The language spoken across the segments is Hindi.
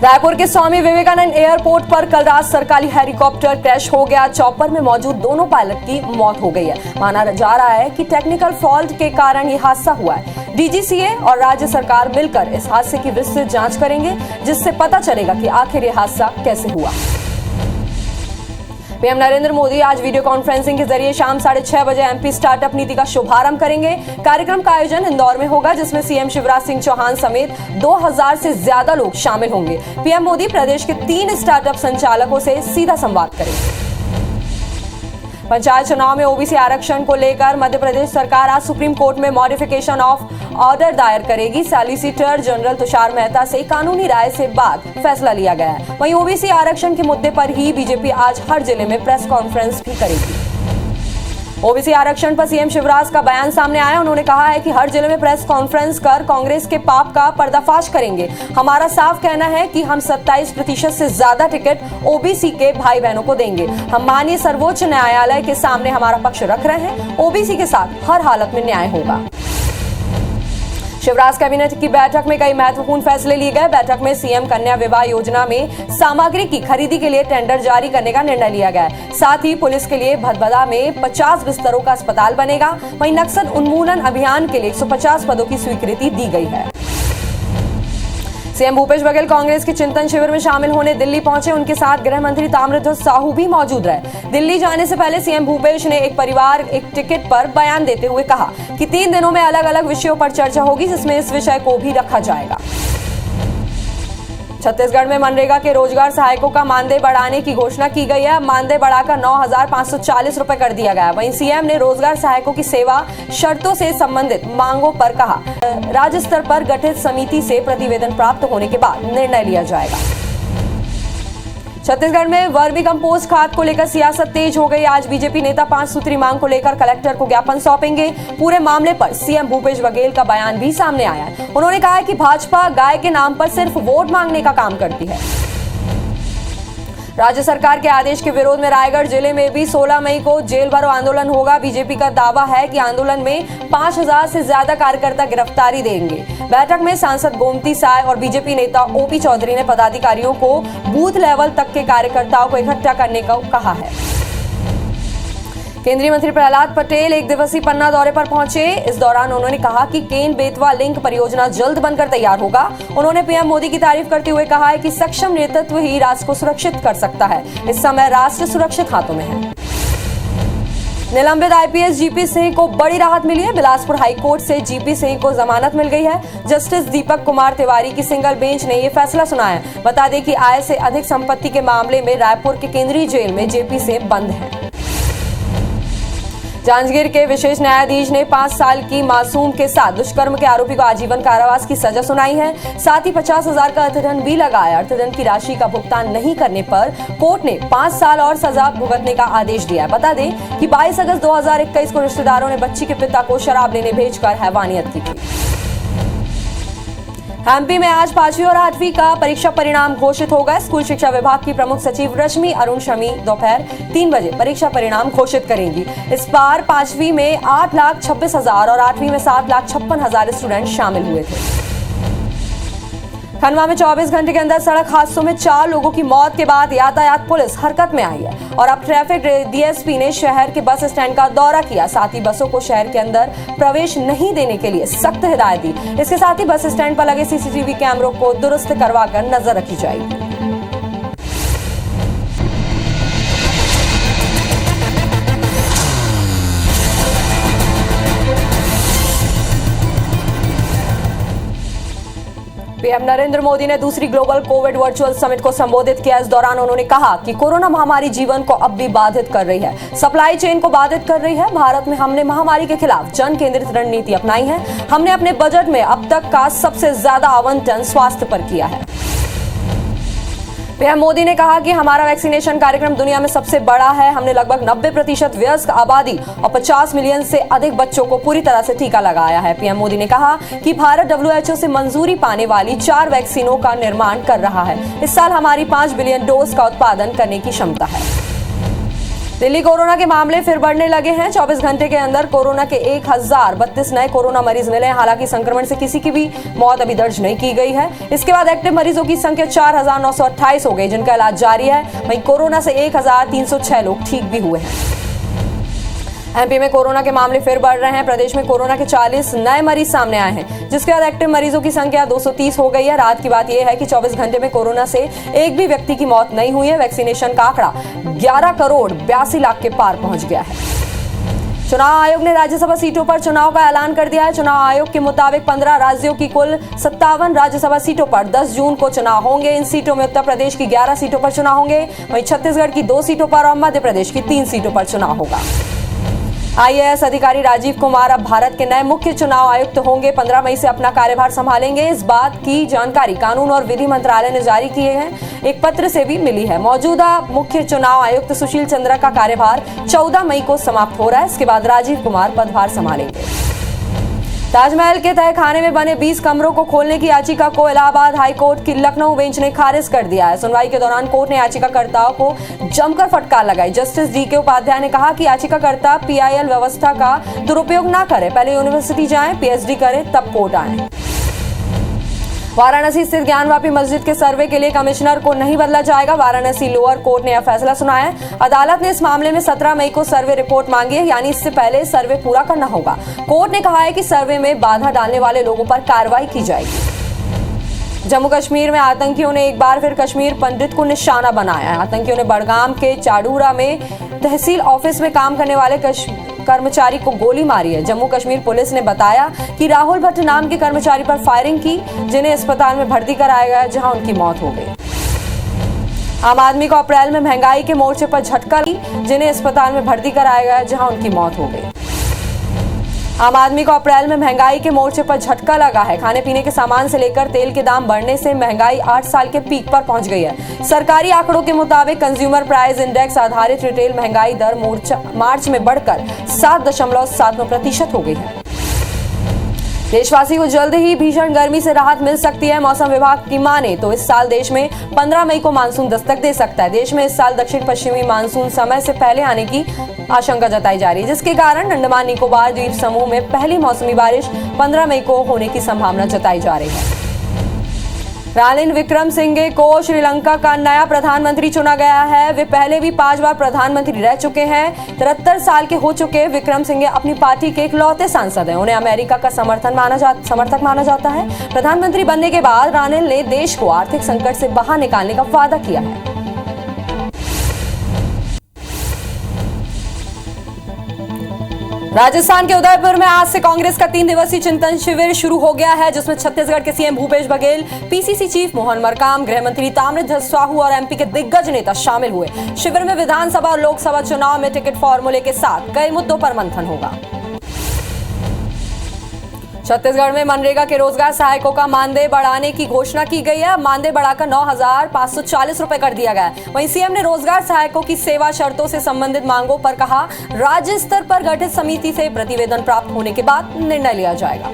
रायपुर के स्वामी विवेकानंद एयरपोर्ट पर कल रात सरकारी हेलीकॉप्टर क्रैश हो गया। चॉपर में मौजूद दोनों पायलट की मौत हो गई है। माना जा रहा है कि टेक्निकल फॉल्ट के कारण ये हादसा हुआ है। डीजीसीए और राज्य सरकार मिलकर इस हादसे की विस्तृत जांच करेंगे, जिससे पता चलेगा कि आखिर ये हादसा कैसे हुआ। पीएम नरेंद्र मोदी आज वीडियो कॉन्फ्रेंसिंग के जरिए शाम 6:30 बजे एमपी स्टार्टअप नीति का शुभारंभ करेंगे। कार्यक्रम का आयोजन इंदौर में होगा, जिसमें सीएम शिवराज सिंह चौहान समेत 2000 से ज्यादा लोग शामिल होंगे। पीएम मोदी प्रदेश के 3 स्टार्टअप संचालकों से सीधा संवाद करेंगे। पंचायत चुनाव में ओबीसी आरक्षण को लेकर मध्य प्रदेश सरकार आज सुप्रीम कोर्ट में मॉडिफिकेशन ऑफ ऑर्डर दायर करेगी। सॉलिसिटर जनरल तुषार मेहता से कानूनी राय से बाद फैसला लिया गया है। वहीं ओबीसी आरक्षण के मुद्दे पर ही बीजेपी आज हर जिले में प्रेस कॉन्फ्रेंस भी करेगी। ओबीसी आरक्षण पर सीएम शिवराज का बयान सामने आया। उन्होंने कहा है कि हर जिले में प्रेस कॉन्फ्रेंस कर कांग्रेस के पाप का पर्दाफाश करेंगे। हमारा साफ कहना है कि हम 27% से ज्यादा टिकट ओबीसी के भाई बहनों को देंगे। हम माननीय सर्वोच्च न्यायालय के सामने हमारा पक्ष रख रहे हैं। ओबीसी के साथ हर हालत में न्याय होगा। शिवराज कैबिनेट की बैठक में कई महत्वपूर्ण फैसले लिए गए। बैठक में सीएम कन्या विवाह योजना में सामग्री की खरीदी के लिए टेंडर जारी करने का निर्णय लिया गया है। साथ ही पुलिस के लिए भदभदा में 50 बिस्तरों का अस्पताल बनेगा। वहीं नक्सल उन्मूलन अभियान के लिए 150 पदों की स्वीकृति दी गई है। सीएम भूपेश बघेल कांग्रेस के चिंतन शिविर में शामिल होने दिल्ली पहुंचे। उनके साथ गृह मंत्री ताम्रध्वज साहू भी मौजूद रहे। दिल्ली जाने से पहले सीएम भूपेश ने एक परिवार एक टिकट पर बयान देते हुए कहा कि 3 दिनों में अलग अलग विषयों पर चर्चा होगी, जिसमें इस विषय को भी रखा जाएगा। छत्तीसगढ़ में मनरेगा के रोजगार सहायकों का मानदेय बढ़ाने की घोषणा की गई है। मानदेय बढ़ाकर 9,540 रुपए कर दिया गया। वहीं सीएम ने रोजगार सहायकों की सेवा शर्तों से संबंधित मांगों पर कहा, राज्य स्तर पर गठित समिति से प्रतिवेदन प्राप्त होने के बाद निर्णय लिया जाएगा। छत्तीसगढ़ में वर्मी कंपोस्ट खाद को लेकर सियासत तेज हो गई। आज बीजेपी नेता 5 सूत्री मांग को लेकर कलेक्टर को ज्ञापन सौंपेंगे। पूरे मामले पर सीएम भूपेश बघेल का बयान भी सामने आया है। उन्होंने कहा है कि भाजपा गाय के नाम पर सिर्फ वोट मांगने का काम करती है। राज्य सरकार के आदेश के विरोध में रायगढ़ जिले में भी 16 मई को जेल भरो आंदोलन होगा। बीजेपी का दावा है कि आंदोलन में 5000 से ज्यादा कार्यकर्ता गिरफ्तारी देंगे। बैठक में सांसद गोमती साय और बीजेपी नेता ओपी चौधरी ने पदाधिकारियों को बूथ लेवल तक के कार्यकर्ताओं को इकट्ठा करने को कहा है। केंद्रीय मंत्री प्रहलाद पटेल 1 दिवसीय पन्ना दौरे पर पहुंचे। इस दौरान उन्होंने कहा कि केन बेतवा लिंक परियोजना जल्द बनकर तैयार होगा। उन्होंने पीएम मोदी की तारीफ करते हुए कहा है कि सक्षम नेतृत्व ही राष्ट्र को सुरक्षित कर सकता है। इस समय राष्ट्र सुरक्षित हाथों में है। निलंबित आईपीएस जीपी सिंह को बड़ी राहत मिली है। बिलासपुर हाईकोर्ट से जीपी सिंह को जमानत मिल गई है। जस्टिस दीपक कुमार तिवारी की सिंगल बेंच ने यह फैसला सुनाया। बता दें कि आय से अधिक संपत्ति के मामले में रायपुर के केंद्रीय जेल में जेपी सिंह बंद है। जांजगीर के विशेष न्यायाधीश ने 5 साल की मासूम के साथ दुष्कर्म के आरोपी को आजीवन कारावास की सजा सुनाई है। साथ ही 50,000 का अर्थदंड भी लगाया। अर्थदंड की राशि का भुगतान नहीं करने पर कोर्ट ने 5 साल और सजा भुगतने का आदेश दिया है। बता दें कि 22 अगस्त 2021 को रिश्तेदारों ने बच्ची के पिता को शराब लेने भेजकर हैवानियत की थी। एमपी में आज 5वीं और 8वीं का परीक्षा परिणाम घोषित होगा। स्कूल शिक्षा विभाग की प्रमुख सचिव रश्मि अरुण शमी दोपहर 3 बजे परीक्षा परिणाम घोषित करेंगी। इस बार 5वीं में 8,26,000 और 8वीं में 7,56,000 स्टूडेंट शामिल हुए थे। खंडवा में 24 घंटे के अंदर सड़क हादसों में 4 लोगों की मौत के बाद यातायात पुलिस हरकत में आई है और अब ट्रैफिक डीएसपी ने शहर के बस स्टैंड का दौरा किया। साथ ही बसों को शहर के अंदर प्रवेश नहीं देने के लिए सख्त हिदायत दी। इसके साथ ही बस स्टैंड पर लगे सीसीटीवी कैमरों को दुरुस्त करवाकर नजर रखी जाएगी। पीएम नरेंद्र मोदी ने दूसरी ग्लोबल कोविड वर्चुअल समिट को संबोधित किया। इस दौरान उन्होंने कहा कि कोरोना महामारी जीवन को अब भी बाधित कर रही है, सप्लाई चेन को बाधित कर रही है। भारत में हमने महामारी के खिलाफ जन केंद्रित रणनीति अपनाई है। हमने अपने बजट में अब तक का सबसे ज्यादा आवंटन स्वास्थ्य पर किया है। पीएम मोदी ने कहा कि हमारा वैक्सीनेशन कार्यक्रम दुनिया में सबसे बड़ा है। हमने लगभग 90% वयस्क आबादी और 50 मिलियन से अधिक बच्चों को पूरी तरह से टीका लगाया है। पीएम मोदी ने कहा कि भारत WHO से मंजूरी पाने वाली 4 वैक्सीनों का निर्माण कर रहा है। इस साल हमारी 5 बिलियन डोज का उत्पादन करने की क्षमता है। दिल्ली कोरोना के मामले फिर बढ़ने लगे हैं। 24 घंटे के अंदर कोरोना के 1032 नए कोरोना मरीज मिले। हालांकि संक्रमण से किसी की भी मौत अभी दर्ज नहीं की गई है। इसके बाद एक्टिव मरीजों की संख्या 4928 हो गई, जिनका इलाज जारी है। वहीं कोरोना से 1306 लोग ठीक भी हुए हैं। एमपी में कोरोना के मामले फिर बढ़ रहे हैं। प्रदेश में कोरोना के 40 नए मरीज सामने आए हैं, जिसके बाद एक्टिव मरीजों की संख्या 230 हो गई है। रात की बात यह है कि 24 घंटे में कोरोना से एक भी व्यक्ति की मौत नहीं हुई है। वैक्सीनेशन का आंकड़ा 11 करोड़ 82 लाख के पार पहुंच गया है। चुनाव आयोग ने राज्यसभा सीटों पर चुनाव का ऐलान कर दिया है। चुनाव आयोग के मुताबिक 15 राज्यों की कुल 57 राज्यसभा सीटों पर 10 जून को चुनाव होंगे। इन सीटों में उत्तर प्रदेश की 11 सीटों पर चुनाव होंगे, वहीं छत्तीसगढ़ की 2 सीटों पर और मध्य प्रदेश की 3 सीटों पर चुनाव होगा। आईएएस अधिकारी राजीव कुमार अब भारत के नए मुख्य चुनाव आयुक्त होंगे। 15 मई से अपना कार्यभार संभालेंगे। इस बात की जानकारी कानून और विधि मंत्रालय ने जारी किए हैं। एक पत्र से भी मिली है। मौजूदा मुख्य चुनाव आयुक्त सुशील चंद्रा का कार्यभार 14 मई को समाप्त हो रहा है। इसके बाद राजीव कुमार पदभार संभालेंगे। ताजमहल के तहखाने में बने 20 कमरों को खोलने की याचिका को इलाहाबाद हाईकोर्ट की लखनऊ बेंच ने खारिज कर दिया है। सुनवाई के दौरान कोर्ट ने याचिकाकर्ताओं को जमकर फटकार लगाई। जस्टिस डीके उपाध्याय ने कहा कि याचिकाकर्ता पीआईएल व्यवस्था का दुरुपयोग ना करें, पहले यूनिवर्सिटी जाएं, पीएचडी करें, तब कोर्ट आए। वाराणसी स्थित ज्ञानवापी मस्जिद के सर्वे के लिए कमिश्नर को नहीं बदला जाएगा। वाराणसी लोअर कोर्ट ने यह फैसला सुनाया है। अदालत ने इस मामले में 17 मई को सर्वे रिपोर्ट मांगी है, यानी इससे पहले सर्वे पूरा करना होगा। कोर्ट ने कहा है कि सर्वे में बाधा डालने वाले लोगों पर कार्रवाई की जाएगी। जम्मू कश्मीर में आतंकियों ने एक बार फिर कश्मीर पंडित को निशाना बनाया है। आतंकियों ने बड़गाम के चाडूरा में तहसील ऑफिस में काम करने वाले कर्मचारी को गोली मारी है। जम्मू कश्मीर पुलिस ने बताया कि राहुल भट्ट नाम के कर्मचारी पर फायरिंग की, जिन्हें अस्पताल में भर्ती कराया गया, जहां उनकी मौत हो गई। आम आदमी को अप्रैल में महंगाई के मोर्चे पर झटका लगा, जिन्हें अस्पताल में भर्ती कराया गया, जहां उनकी मौत हो गई। आम आदमी को अप्रैल में महंगाई के मोर्चे पर झटका लगा है। खाने पीने के सामान से लेकर तेल के दाम बढ़ने से महंगाई 8 साल के पीक पर पहुंच गई है। सरकारी आंकड़ों के मुताबिक कंज्यूमर प्राइस इंडेक्स आधारित रिटेल महंगाई दर मार्च में बढ़कर 7.7% हो गई है। देशवासी को जल्द ही भीषण गर्मी से राहत मिल सकती है। मौसम विभाग की माने तो इस साल देश में 15 मई को मानसून दस्तक दे सकता है। देश में इस साल दक्षिण पश्चिमी मानसून समय से पहले आने की आशंका जताई जा रही है, जिसके कारण अंडमान निकोबार द्वीप समूह में पहली मौसमी बारिश 15 मई को होने की संभावना जताई जा रही है। रानिल विक्रमसिंघे को श्रीलंका का नया प्रधानमंत्री चुना गया है। वे पहले भी 5 बार प्रधानमंत्री रह चुके हैं। 73 साल के हो चुके विक्रमसिंघे अपनी पार्टी के इकलौते सांसद हैं। उन्हें अमेरिका का समर्थक माना जाता है। प्रधानमंत्री बनने के बाद रानिल ने देश को आर्थिक संकट से बाहर निकालने का वादा किया है। राजस्थान के उदयपुर में आज से कांग्रेस का 3 दिवसीय चिंतन शिविर शुरू हो गया है, जिसमें छत्तीसगढ़ के CM Bhupesh Baghel, PCC chief Mohan Markam, गृह मंत्री ताम्रध्वज साहू और एमपी के दिग्गज नेता शामिल हुए। शिविर में विधानसभा और लोकसभा चुनाव में टिकट फॉर्मूले के साथ कई मुद्दों पर मंथन होगा। छत्तीसगढ़ में मनरेगा के रोजगार सहायकों का मानदेय बढ़ाने की घोषणा की गई है। मानदेय बढ़ाकर 9,540 रुपए कर दिया गया है। वहीं सीएम ने रोजगार सहायकों की सेवा शर्तों से संबंधित मांगों पर कहा, राज्य स्तर पर गठित समिति से प्रतिवेदन प्राप्त होने के बाद निर्णय लिया जाएगा।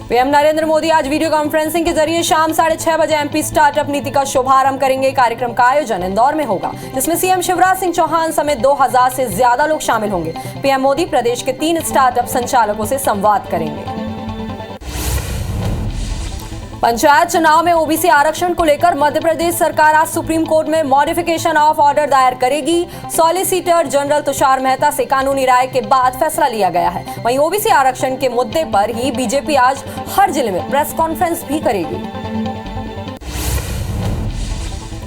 पीएम नरेंद्र मोदी आज वीडियो कॉन्फ्रेंसिंग के जरिए शाम 6:30 बजे एमपी स्टार्टअप नीति का शुभारंभ करेंगे। कार्यक्रम का आयोजन इंदौर में होगा, जिसमें सीएम शिवराज सिंह चौहान समेत 2000 से ज्यादा लोग शामिल होंगे। पीएम मोदी प्रदेश के 3 स्टार्टअप संचालकों से संवाद करेंगे। पंचायत चुनाव में ओबीसी आरक्षण को लेकर मध्य प्रदेश सरकार आज सुप्रीम कोर्ट में मॉडिफिकेशन ऑफ ऑर्डर दायर करेगी। सॉलिसिटर जनरल तुषार मेहता से कानूनी राय के बाद फैसला लिया गया है। वहीं ओबीसी आरक्षण के मुद्दे पर ही बीजेपी आज हर जिले में प्रेस कॉन्फ्रेंस भी करेगी।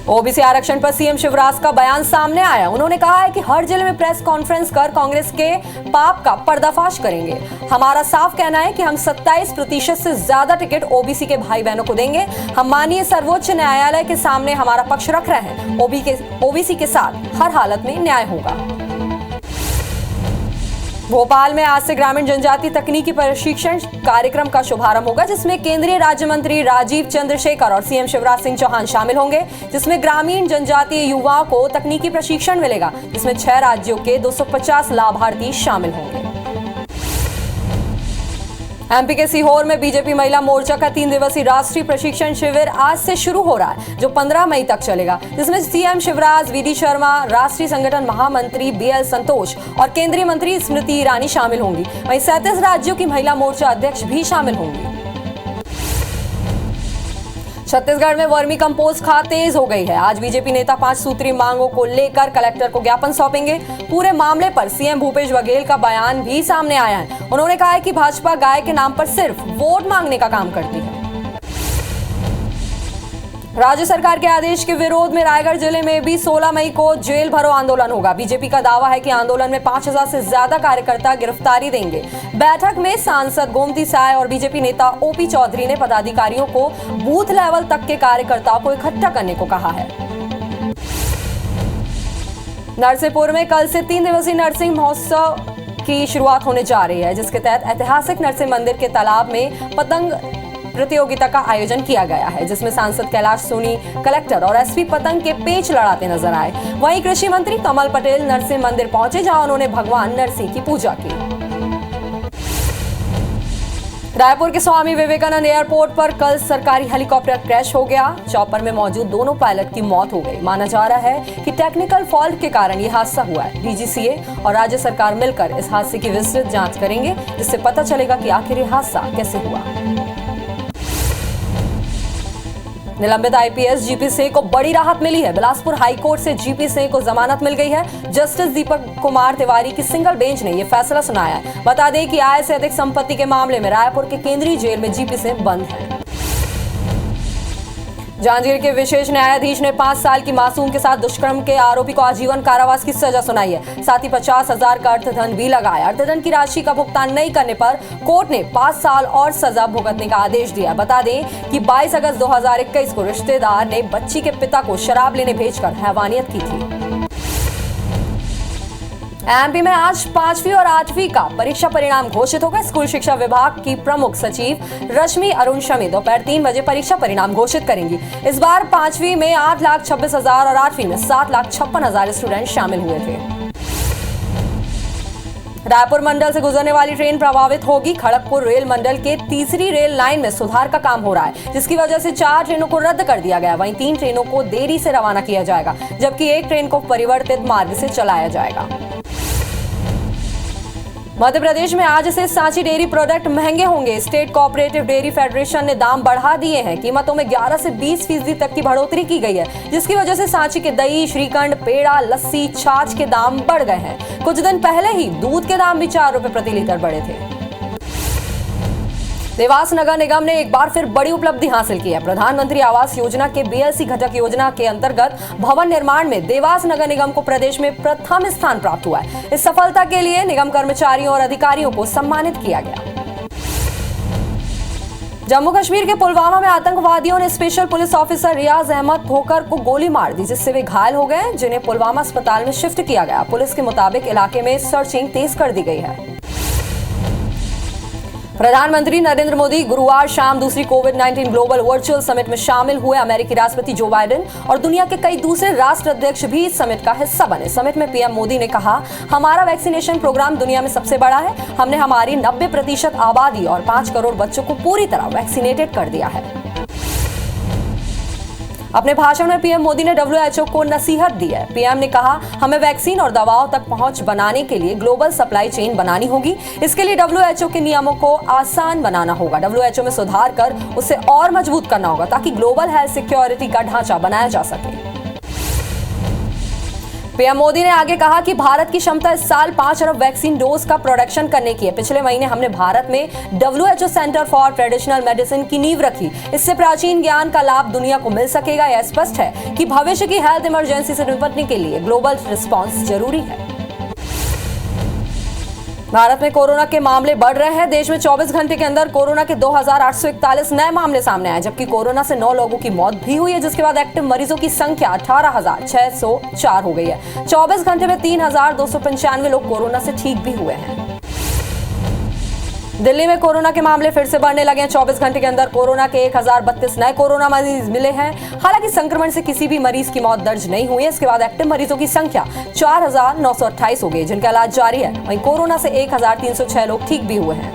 ओबीसी आरक्षण पर सीएम शिवराज का बयान सामने आया। उन्होंने कहा है कि हर जिले में प्रेस कॉन्फ्रेंस कर कांग्रेस के पाप का पर्दाफाश करेंगे। हमारा साफ कहना है कि हम 27% से ज्यादा टिकट ओबीसी के भाई बहनों को देंगे। हम माननीय सर्वोच्च न्यायालय के सामने हमारा पक्ष रख रहे हैं। ओबीसी के साथ हर हालत में न्याय होगा। भोपाल में आज से ग्रामीण जनजाति तकनीकी प्रशिक्षण कार्यक्रम का शुभारंभ होगा, जिसमें केंद्रीय राज्य मंत्री राजीव चंद्रशेखर और सीएम शिवराज सिंह चौहान शामिल होंगे। जिसमें ग्रामीण जनजातीय युवाओं को तकनीकी प्रशिक्षण मिलेगा, जिसमें 6 राज्यों के 250 लाभार्थी शामिल होंगे। एमपी के सीहोर में बीजेपी महिला मोर्चा का 3 दिवसीय राष्ट्रीय प्रशिक्षण शिविर आज से शुरू हो रहा है, जो 15 मई तक चलेगा, जिसमें सीएम शिवराज, वीडी शर्मा, राष्ट्रीय संगठन महामंत्री बीएल संतोष और केंद्रीय मंत्री स्मृति ईरानी शामिल होंगी। वहीं 37 राज्यों की महिला मोर्चा अध्यक्ष भी शामिल होंगी। छत्तीसगढ़ में वर्मी कंपोस्ट खाद तेज हो गई है। आज बीजेपी नेता 5 सूत्री मांगों को लेकर कलेक्टर को ज्ञापन सौंपेंगे। पूरे मामले पर सीएम भूपेश बघेल का बयान भी सामने आया है। उन्होंने कहा है कि भाजपा गाय के नाम पर सिर्फ वोट मांगने का काम करती है। राज्य सरकार के आदेश के विरोध में रायगढ़ जिले में भी 16 मई को जेल भरो आंदोलन होगा। बीजेपी का दावा है कि आंदोलन में 5000 से ज्यादा कार्यकर्ता गिरफ्तारी देंगे। बैठक में सांसद गोमती साय और बीजेपी नेता ओपी चौधरी ने पदाधिकारियों को बूथ लेवल तक के कार्यकर्ताओं को इकट्ठा करने को कहा है। नरसिंहपुर में कल से 3 दिवसीय नरसिंह महोत्सव की शुरुआत होने जा रही है, जिसके तहत ऐतिहासिक नरसिंह मंदिर के तालाब में पतंग प्रतियोगिता का आयोजन किया गया है, जिसमें सांसद कैलाश सोनी, कलेक्टर और एसपी पतंग के पेच लड़ाते नजर आए। वहीं कृषि मंत्री कमल पटेल नरसिंह मंदिर पहुंचे, जहां उन्होंने भगवान नरसिंह की पूजा की। रायपुर के स्वामी विवेकानंद एयरपोर्ट पर कल सरकारी हेलीकॉप्टर क्रैश हो गया। चॉपर में मौजूद दोनों पायलट की मौत हो गई। माना जा रहा है कि टेक्निकल फॉल्ट के कारण यह हादसा हुआ है। डीजीसीए और राज्य सरकार मिलकर इस हादसे की विस्तृत जांच करेंगे, जिससे पता चलेगा कि आखिर यह हादसा कैसे हुआ। निलंबित आईपीएस जीपी सिंह को बड़ी राहत मिली है। बिलासपुर हाईकोर्ट से जीपी सिंह को जमानत मिल गई है। जस्टिस दीपक कुमार तिवारी की सिंगल बेंच ने यह फैसला सुनाया है। बता दें कि आय से अधिक संपत्ति के मामले में रायपुर के केंद्रीय जेल में जीपी सिंह बंद है। जांजगीर के विशेष न्यायाधीश ने 5 साल की मासूम के साथ दुष्कर्म के आरोपी को आजीवन कारावास की सजा सुनाई है। साथ ही 50,000 का अर्थदंड भी लगाया। अर्थदंड की राशि का भुगतान नहीं करने पर कोर्ट ने 5 साल और सजा भुगतने का आदेश दिया। बता दें कि 22 अगस्त 2021 को रिश्तेदार ने बच्ची के पिता को शराब लेने भेजकर हैवानियत की थी। एमपी में आज 5वीं और 8वीं का परीक्षा परिणाम घोषित होगा। स्कूल शिक्षा विभाग की प्रमुख सचिव रश्मि अरुण शमी दोपहर 3 बजे परीक्षा परिणाम घोषित करेंगी। इस बार 5वीं में 8,26,000 और 8वीं में 7,56,000 स्टूडेंट शामिल हुए थे। रायपुर मंडल से गुजरने वाली ट्रेन प्रभावित होगी। खड़गपुर रेल मंडल के तीसरी रेल लाइन में सुधार का काम हो रहा है, जिसकी वजह से 4 ट्रेनों को रद्द कर दिया गया। वहीं 3 ट्रेनों को देरी से रवाना किया जाएगा, जबकि 1 ट्रेन को परिवर्तित मार्ग से चलाया जाएगा। मध्य प्रदेश में आज से सांची डेयरी प्रोडक्ट महंगे होंगे। स्टेट कोऑपरेटिव डेयरी फेडरेशन ने दाम बढ़ा दिए हैं। कीमतों में 11 से 20% तक की बढ़ोतरी की गई है, जिसकी वजह से सांची के दही, श्रीखंड, पेड़ा, लस्सी, छाछ के दाम बढ़ गए हैं। कुछ दिन पहले ही दूध के दाम भी 4 रुपए प्रति लीटर बढ़े थे। देवास नगर निगम ने एक बार फिर बड़ी उपलब्धि हासिल की है। प्रधानमंत्री आवास योजना के बीएलसी घटक योजना के अंतर्गत भवन निर्माण में देवास नगर निगम को प्रदेश में प्रथम स्थान प्राप्त हुआ है। इस सफलता के लिए निगम कर्मचारियों और अधिकारियों को सम्मानित किया गया। जम्मू कश्मीर के पुलवामा में आतंकवादियों ने स्पेशल पुलिस ऑफिसर रियाज अहमद ठोकर को गोली मार दी, जिससे वे घायल हो गए, जिन्हें पुलवामा अस्पताल में शिफ्ट किया गया। पुलिस के मुताबिक इलाके में सर्चिंग तेज कर दी गई है। प्रधानमंत्री नरेंद्र मोदी गुरुवार शाम दूसरी कोविड-19 ग्लोबल वर्चुअल समिट में शामिल हुए। अमेरिकी राष्ट्रपति जो बाइडेन और दुनिया के कई दूसरे राष्ट्राध्यक्ष भी इस समिट का हिस्सा बने। समिट में पीएम मोदी ने कहा, हमारा वैक्सीनेशन प्रोग्राम दुनिया में सबसे बड़ा है। हमने हमारी 90% आबादी और 5 करोड़ बच्चों को पूरी तरह वैक्सीनेटेड कर दिया है। अपने भाषण में पीएम मोदी ने डब्ल्यूएचओ को नसीहत दी है। पीएम ने कहा, हमें वैक्सीन और दवाओं तक पहुंच बनाने के लिए ग्लोबल सप्लाई चेन बनानी होगी। इसके लिए डब्ल्यूएचओ के नियमों को आसान बनाना होगा। डब्ल्यूएचओ में सुधार कर उसे और मजबूत करना होगा, ताकि ग्लोबल हेल्थ सिक्योरिटी का ढांचा बनाया जा सके। पीएम मोदी ने आगे कहा कि भारत की क्षमता इस साल 5 अरब वैक्सीन डोज का प्रोडक्शन करने की है। पिछले महीने हमने भारत में WHO centre for traditional medicine की नींव रखी। इससे प्राचीन ज्ञान का लाभ दुनिया को मिल सकेगा। यह स्पष्ट है कि भविष्य की हेल्थ इमरजेंसी से निपटने के लिए ग्लोबल रिस्पॉन्स जरूरी है। भारत में कोरोना के मामले बढ़ रहे हैं। देश में 24 घंटे के अंदर कोरोना के 2,841 नए मामले सामने आए, जबकि कोरोना से 9 लोगों की मौत भी हुई है, जिसके बाद एक्टिव मरीजों की संख्या 18,604 हो गई है। 24 घंटे में 3,295 लोग कोरोना से ठीक भी हुए हैं। दिल्ली में कोरोना के मामले फिर से बढ़ने लगे हैं। 24 घंटे के अंदर कोरोना के 1,032 नए कोरोना मरीज मिले हैं। हालांकि संक्रमण से किसी भी मरीज की मौत दर्ज नहीं हुई है। इसके बाद एक्टिव मरीजों की संख्या 4,928 हो गई, जिनका इलाज जारी है। वहीं कोरोना से 1,306 लोग ठीक भी हुए हैं।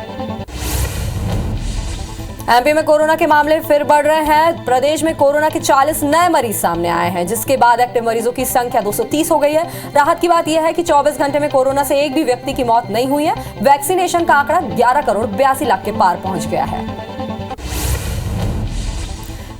एमपी में कोरोना के मामले फिर बढ़ रहे हैं। प्रदेश में कोरोना के 40 नए मरीज सामने आए हैं, जिसके बाद एक्टिव मरीजों की संख्या 230 हो गई है। राहत की बात यह है कि 24 घंटे में कोरोना से एक भी व्यक्ति की मौत नहीं हुई है। वैक्सीनेशन का आंकड़ा 11 करोड़ 82 लाख के पार पहुंच गया है।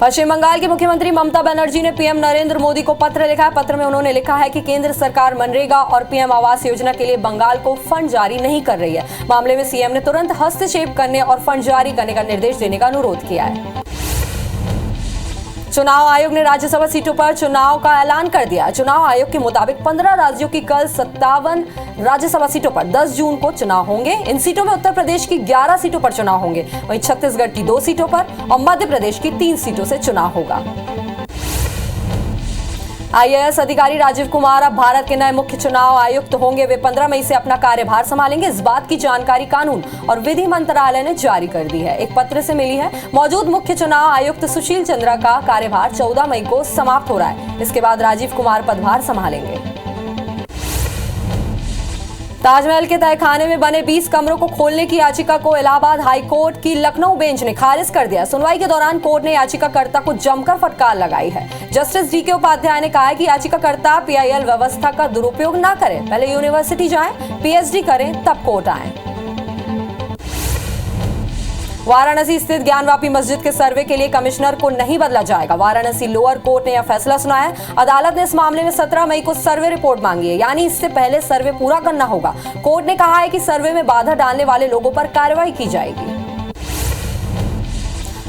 पश्चिम बंगाल की मुख्यमंत्री ममता बनर्जी ने पीएम नरेंद्र मोदी को पत्र लिखा है। पत्र में उन्होंने लिखा है कि केंद्र सरकार मनरेगा और पीएम आवास योजना के लिए बंगाल को फंड जारी नहीं कर रही है। मामले में सीएम ने तुरंत हस्तक्षेप करने और फंड जारी करने का निर्देश देने का अनुरोध किया है। चुनाव आयोग ने राज्यसभा सीटों पर चुनाव का ऐलान कर दिया। चुनाव आयोग के मुताबिक 15 राज्यों की कल 57 राज्यसभा सीटों पर 10 जून को चुनाव होंगे। इन सीटों में उत्तर प्रदेश की 11 सीटों पर चुनाव होंगे, वहीं छत्तीसगढ़ की 2 सीटों पर और मध्य प्रदेश की 3 सीटों से चुनाव होगा। आईएएस अधिकारी राजीव कुमार अब भारत के नए मुख्य चुनाव आयुक्त होंगे। वे 15 मई से अपना कार्यभार संभालेंगे। इस बात की जानकारी कानून और विधि मंत्रालय ने जारी कर दी है। एक पत्र से मिली है। मौजूद मुख्य चुनाव आयुक्त सुशील चंद्रा का कार्यभार 14 मई को समाप्त हो रहा है। इसके बाद राजीव कुमार पदभार संभालेंगे। ताजमहल के तहखाने में बने 20 कमरों को खोलने की याचिका को इलाहाबाद हाई कोर्ट की लखनऊ बेंच ने खारिज कर दिया। सुनवाई के दौरान कोर्ट ने याचिकाकर्ता को जमकर फटकार लगाई है। जस्टिस डीके उपाध्याय ने कहा है कि याचिकाकर्ता पीआईएल व्यवस्था का दुरुपयोग न करें, पहले यूनिवर्सिटी जाएं, पीएचडी करें, तब कोर्ट आएं। वाराणसी स्थित ज्ञानवापी मस्जिद के सर्वे के लिए कमिश्नर को नहीं बदला जाएगा। वाराणसी लोअर कोर्ट ने यह फैसला सुनाया है। अदालत ने इस मामले में 17 मई को सर्वे रिपोर्ट मांगी है, यानी इससे पहले सर्वे पूरा करना होगा। कोर्ट ने कहा है कि सर्वे में बाधा डालने वाले लोगों पर कार्रवाई की जाएगी।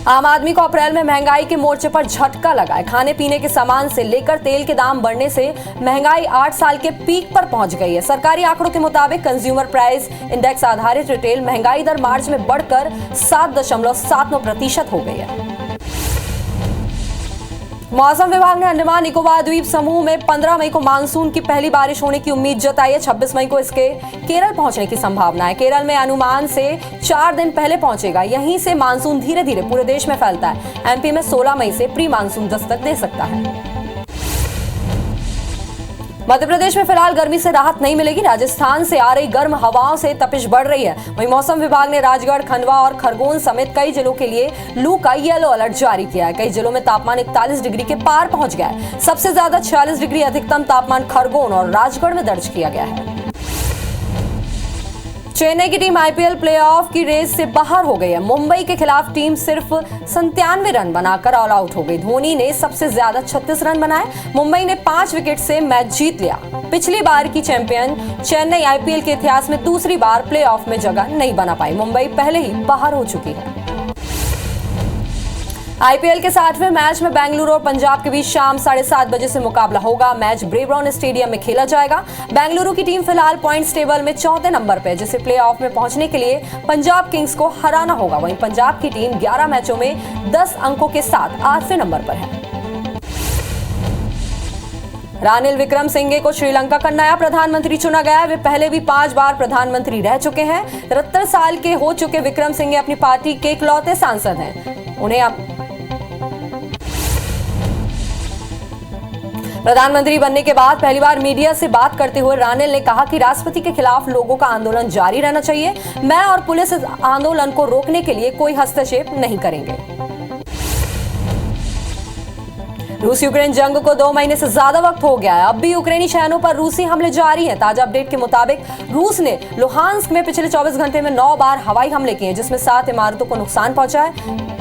आम आदमी को अप्रैल में महंगाई के मोर्चे पर झटका लगा है। खाने पीने के सामान से लेकर तेल के दाम बढ़ने से महंगाई 8 साल के पीक पर पहुंच गई है। सरकारी आंकड़ों के मुताबिक कंज्यूमर प्राइस इंडेक्स आधारित रिटेल महंगाई दर मार्च में बढ़कर 7.79% हो गई है। मौसम विभाग ने अंडमान निकोबार द्वीप समूह में 15 मई को मानसून की पहली बारिश होने की उम्मीद जताई है। 26 मई को इसके केरल पहुंचने की संभावना है। केरल में अनुमान से 4 दिन पहले पहुंचेगा। यहीं से मानसून धीरे धीरे पूरे देश में फैलता है। एमपी में 16 मई से प्री मानसून दस्तक दे सकता है। मध्य प्रदेश में फिलहाल गर्मी से राहत नहीं मिलेगी। राजस्थान से आ रही गर्म हवाओं से तपिश बढ़ रही है। वहीं मौसम विभाग ने राजगढ़, खंडवा और खरगोन समेत कई जिलों के लिए लू का येलो अलर्ट जारी किया है। कई जिलों में तापमान 41 डिग्री के पार पहुंच गया है। सबसे ज्यादा 46 डिग्री अधिकतम तापमान खरगोन और राजगढ़ में दर्ज किया गया है। चेन्नई की टीम आईपीएल प्लेऑफ की रेस से बाहर हो गई है। मुंबई के खिलाफ टीम सिर्फ 97 रन बनाकर ऑल आउट हो गई। धोनी ने सबसे ज्यादा 36 रन बनाए। मुंबई ने 5 विकेट से मैच जीत लिया। पिछली बार की चैंपियन चेन्नई आईपीएल के इतिहास में दूसरी बार प्लेऑफ में जगह नहीं बना पाई। मुंबई पहले ही बाहर हो चुकी है। आईपीएल के 60वें मैच में बेंगलुरु और पंजाब के बीच शाम 7:30 बजे से मुकाबला होगा। मैच ब्रेबॉर्न स्टेडियम में खेला जाएगा। बेंगलुरु की टीम फिलहाल पॉइंट्स टेबल में 4थे नंबर पर है, जिसे प्लेऑफ में पहुंचने के लिए पंजाब किंग्स को हराना होगा। वहीं पंजाब की टीम 11 मैचों में 10 अंकों के साथ 8वें नंबर पर है। रानिल विक्रमसिंघे को श्रीलंका का नया प्रधानमंत्री चुना गया है। वे पहले भी 5 बार प्रधानमंत्री रह चुके हैं। 73 साल के हो चुके विक्रमसिंघे अपनी पार्टी के इकलौते सांसद हैं। उन्हें प्रधानमंत्री बनने के बाद पहली बार मीडिया से बात करते हुए रानिल ने कहा कि राष्ट्रपति के खिलाफ लोगों का आंदोलन जारी रहना चाहिए। मैं और पुलिस इस आंदोलन को रोकने के लिए कोई हस्तक्षेप नहीं करेंगे। रूस यूक्रेन जंग को 2 महीने से ज्यादा वक्त हो गया है। अब भी यूक्रेनी शहरों पर रूसी हमले जारी हैं। ताजा अपडेट के मुताबिक रूस ने लुहांस्क में पिछले 24 घंटे में 9 बार हवाई हमले किए, जिसमें 7 इमारतों को नुकसान पहुंचा है।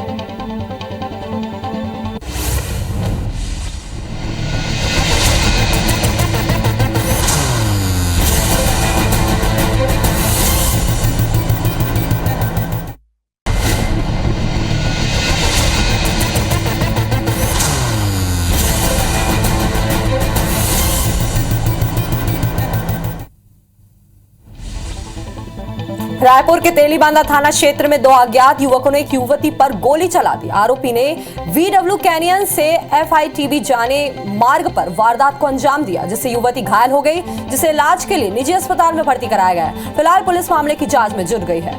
रायपुर के तेलीबांधा थाना क्षेत्र में 2 अज्ञात युवकों ने एक युवती पर गोली चला दी। आरोपी ने वीडब्ल्यू कैनियन से एफआईटीबी जाने मार्ग पर वारदात को अंजाम दिया, जिससे युवती घायल हो गई, जिसे इलाज के लिए निजी अस्पताल में भर्ती कराया गया है। फिलहाल पुलिस मामले की जांच में जुट गई है।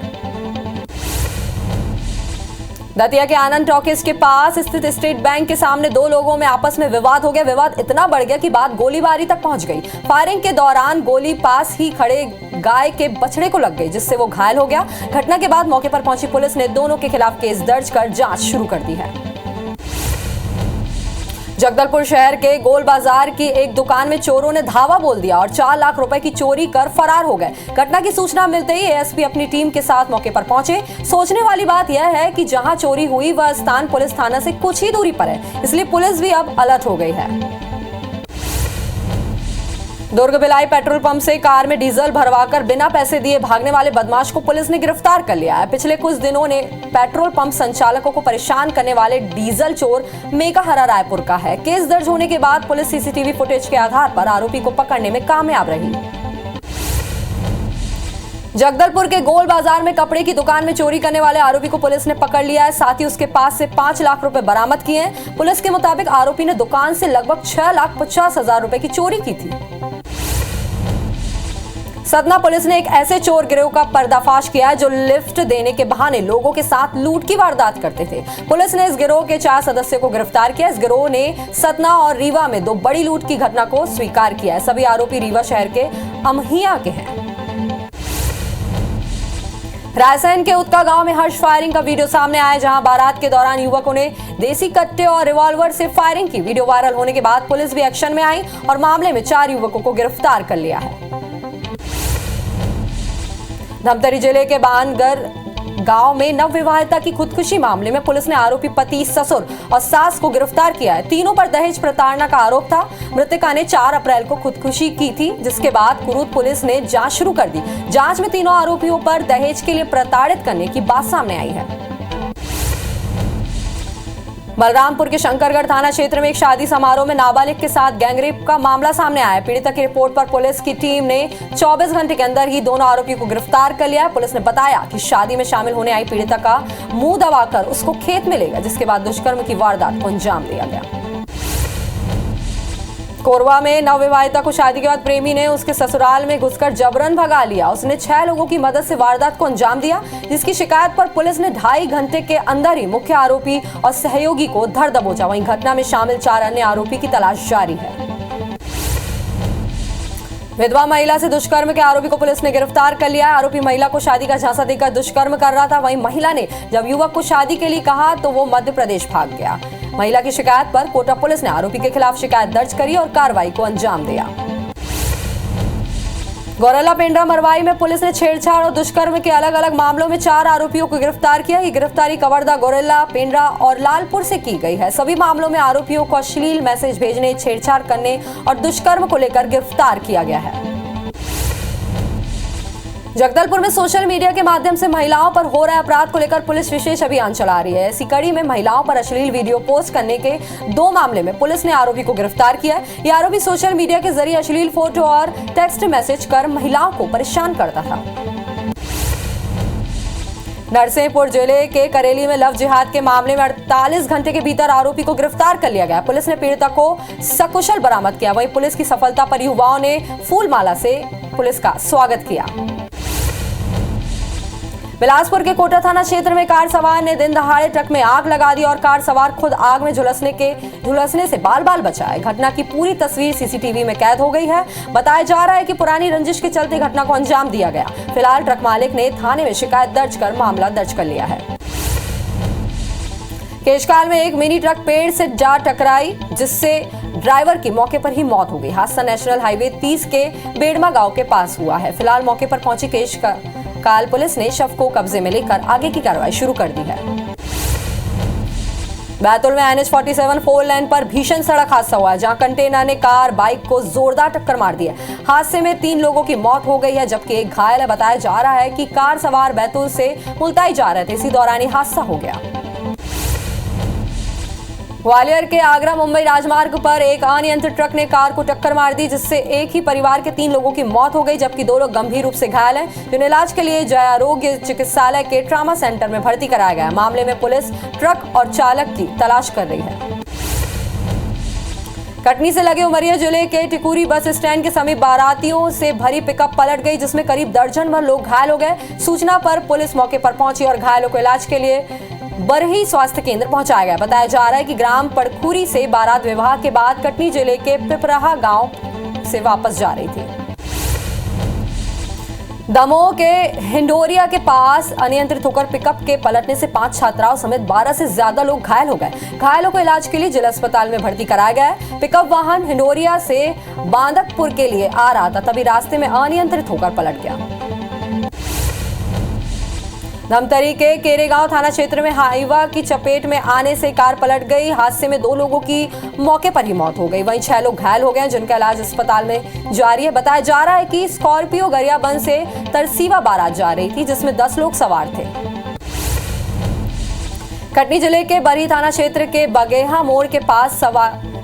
दतिया के आनंद टॉकीज के पास स्थित स्टेट बैंक के सामने दो लोगों में आपस में विवाद हो गया। विवाद इतना बढ़ गया कि बात गोलीबारी तक पहुंच गई। फायरिंग के दौरान गोली पास ही खड़े गाय के बछड़े को लग गई, जिससे वो घायल हो गया। घटना के बाद मौके पर पहुंची पुलिस ने दोनों के खिलाफ केस दर्ज कर जांच शुरू कर दी है। जगदलपुर शहर के गोल बाजार की एक दुकान में चोरों ने धावा बोल दिया और 4 लाख रुपए की चोरी कर फरार हो गए। घटना की सूचना मिलते ही एएसपी अपनी टीम के साथ मौके पर पहुंचे। सोचने वाली बात यह है कि जहां चोरी हुई वह स्थान पुलिस थाना से कुछ ही दूरी पर है, इसलिए पुलिस भी अब अलर्ट हो गई है। दुर्ग भिलाई पेट्रोल पंप से कार में डीजल भरवाकर बिना पैसे दिए भागने वाले बदमाश को पुलिस ने गिरफ्तार कर लिया है। पिछले कुछ दिनों ने पेट्रोल पंप संचालकों को परेशान करने वाले डीजल चोर मेघाहरा रायपुर का है। केस दर्ज होने के बाद पुलिस सीसीटीवी फुटेज के आधार पर आरोपी को पकड़ने में कामयाब रही। जगदलपुर के गोल बाजार में कपड़े की दुकान में चोरी करने वाले आरोपी को पुलिस ने पकड़ लिया है। साथ ही उसके पास से 5 लाख रुपए बरामद किए हैं। पुलिस के मुताबिक आरोपी ने दुकान से लगभग 6,50,000 रुपए की चोरी की थी। सतना पुलिस ने एक ऐसे चोर गिरोह का पर्दाफाश किया है जो लिफ्ट देने के बहाने लोगों के साथ लूट की वारदात करते थे। पुलिस ने इस गिरोह के 4 सदस्यों को गिरफ्तार किया। इस गिरोह ने सतना और रीवा में 2 बड़ी लूट की घटना को स्वीकार किया है। सभी आरोपी रीवा शहर के अमहिया के हैं। रायसेन के उत्का गांव में हर्ष फायरिंग का वीडियो सामने आया, जहां बारात के दौरान युवकों ने देसी कट्टे और रिवॉल्वर से फायरिंग की। वीडियो वायरल होने के बाद पुलिस भी एक्शन में आई और मामले में 4 युवकों को गिरफ्तार कर लिया है। धमतरी जिले के बानगर गांव में नवविवाहिता की खुदकुशी मामले में पुलिस ने आरोपी पति, ससुर और सास को गिरफ्तार किया है। तीनों पर दहेज प्रताड़ना का आरोप था। मृतका ने 4 अप्रैल को खुदकुशी की थी, जिसके बाद कुरूद पुलिस ने जांच शुरू कर दी। जांच में तीनों आरोपियों पर दहेज के लिए प्रताड़ित करने की बात सामने आई है। बलरामपुर के शंकरगढ़ थाना क्षेत्र में एक शादी समारोह में नाबालिग के साथ गैंगरेप का मामला सामने आया। पीड़िता की रिपोर्ट पर पुलिस की टीम ने 24 घंटे के अंदर ही दोनों आरोपियों को गिरफ्तार कर लिया। पुलिस ने बताया कि शादी में शामिल होने आई पीड़िता का मुंह दबाकर उसको खेत में ले गया, जिसके बाद दुष्कर्म की वारदात को अंजाम दिया गया। कोरबा में नवविवाहिता को शादी के बाद प्रेमी ने उसके ससुराल में घुसकर जबरन भगा लिया। उसने 6 लोगों की मदद से वारदात को अंजाम दिया, जिसकी शिकायत पर पुलिस ने 2.5 घंटे के अंदर ही मुख्य आरोपी और सहयोगी को धर दबोचा। वहीं घटना में शामिल 4 अन्य आरोपी की तलाश जारी है। विधवा महिला से दुष्कर्म के आरोपी को पुलिस ने गिरफ्तार कर लिया है। आरोपी महिला को शादी का झांसा देकर दुष्कर्म कर रहा था। वहीं महिला ने जब युवक को शादी के लिए कहा तो वो मध्य प्रदेश भाग गया। महिला की शिकायत पर कोटा पुलिस ने आरोपी के खिलाफ शिकायत दर्ज करी और कार्रवाई को अंजाम दिया। गौरेला पेंड्रा मरवाई में पुलिस ने छेड़छाड़ और दुष्कर्म के अलग अलग मामलों में 4 आरोपियों को गिरफ्तार किया। ये गिरफ्तारी कवर्धा, गौरेला, पेंड्रा और लालपुर से की गई है। सभी मामलों में आरोपियों को अश्लील मैसेज भेजने, छेड़छाड़ करने और दुष्कर्म को लेकर गिरफ्तार किया गया है। जगदलपुर में सोशल मीडिया के माध्यम से महिलाओं पर हो रहे अपराध को लेकर पुलिस विशेष अभियान चला रही है। इसी कड़ी में महिलाओं पर अश्लील वीडियो पोस्ट करने के 2 मामले में पुलिस ने आरोपी को गिरफ्तार किया है। ये आरोपी सोशल मीडिया के जरिए अश्लील फोटो और टेक्स्ट मैसेज कर महिलाओं को परेशान करता था। नरसिंहपुर जिले के करेली में लव जिहाद के मामले में 48 घंटे के भीतर आरोपी को गिरफ्तार कर लिया गया। पुलिस ने पीड़िता को सकुशल बरामद किया। वहीं पुलिस की सफलता पर युवाओं ने फूल माला से पुलिस का स्वागत किया। बिलासपुर के कोटा थाना क्षेत्र में कार सवार ने दिन दहाड़े ट्रक में आग लगा दी और कार सवार खुद आग में झुलसने से बाल बाल बचा है। घटना की पूरी तस्वीर सीसीटीवी में कैद हो गई है। बताया जा रहा है कि पुरानी रंजिश के चलते घटना को अंजाम दिया गया। फिलहाल ट्रक मालिक ने थाने में शिकायत दर्ज कर मामला दर्ज कर लिया है। केशकाल में एक मिनी ट्रक पेड़ से जा टकराई, जिससे ड्राइवर की मौके पर ही मौत हो गई। हादसा नेशनल हाईवे 30 के बेड़मा गांव के पास हुआ है। फिलहाल मौके पर पहुंची केशकाल पुलिस ने शव को कब्जे में लेकर आगे की कार्रवाई शुरू कर दी है। बैतूल में NH-47 4 लेन पर भीषण सड़क हादसा हुआ है, जहां कंटेनर ने कार बाइक को जोरदार टक्कर मार दी है। हादसे में 3 लोगों की मौत हो गई है, जबकि एक घायल है। बताया जा रहा है कि कार सवार बैतूल से मुल्ताई जा रहे थे, इसी दौरान ही हादसा हो गया। ग्वालियर के आगरा मुंबई राजमार्ग पर एक अनियंत्रित ट्रक ने कार को टक्कर मार दी, जिससे एक ही परिवार के 3 लोगों की मौत हो गई, जबकि 2 लोग गंभीर रूप से घायल हैं, जिन्हें इलाज के लिए जय आरोग्य चिकित्सालय के ट्रामा सेंटर में भर्ती कराया गया। मामले में पुलिस ट्रक और चालक की तलाश कर रही है। कटनी से लगे उमरिया जिले के टिकुरी बस स्टैंड के समीप बारातियों से भरी पिकअप पलट गई, जिसमें करीब दर्जन भर लोग घायल हो गए। सूचना पर पुलिस मौके पर पहुंची और घायलों को इलाज के लिए बरही स्वास्थ्य केंद्र पहुंचाया गया। बताया जा रहा है कि ग्राम पड़खुरी से बारात विवाह के बाद कटनी जिले के पिपराहा गांव से वापस जा रही थी। दमोह के हिंडोरिया के पास अनियंत्रित होकर पिकअप के पलटने से 5 छात्राओं समेत 12 से ज्यादा लोग घायल हो गए। घायलों को इलाज के लिए जिला अस्पताल में भर्ती कराया गया है। पिकअप वाहन हिंडोरिया से बांदकपुर के लिए आ रहा था, तभी रास्ते में अनियंत्रित होकर पलट गया। धमतरी के केरेगांव थाना क्षेत्र में हाईवा की चपेट में आने से कार पलट गई। हादसे में 2 लोगों की मौके पर ही मौत हो गई, वहीं 6 लोग घायल हो गए, जिनका इलाज अस्पताल में जारी है। बताया जा रहा है कि स्कॉर्पियो गरियाबंद से तरसीवा बारात जा रही थी, जिसमें 10 लोग सवार थे। कटनी जिले के बरही थाना क्षेत्र के बगेहा मोड़ के पास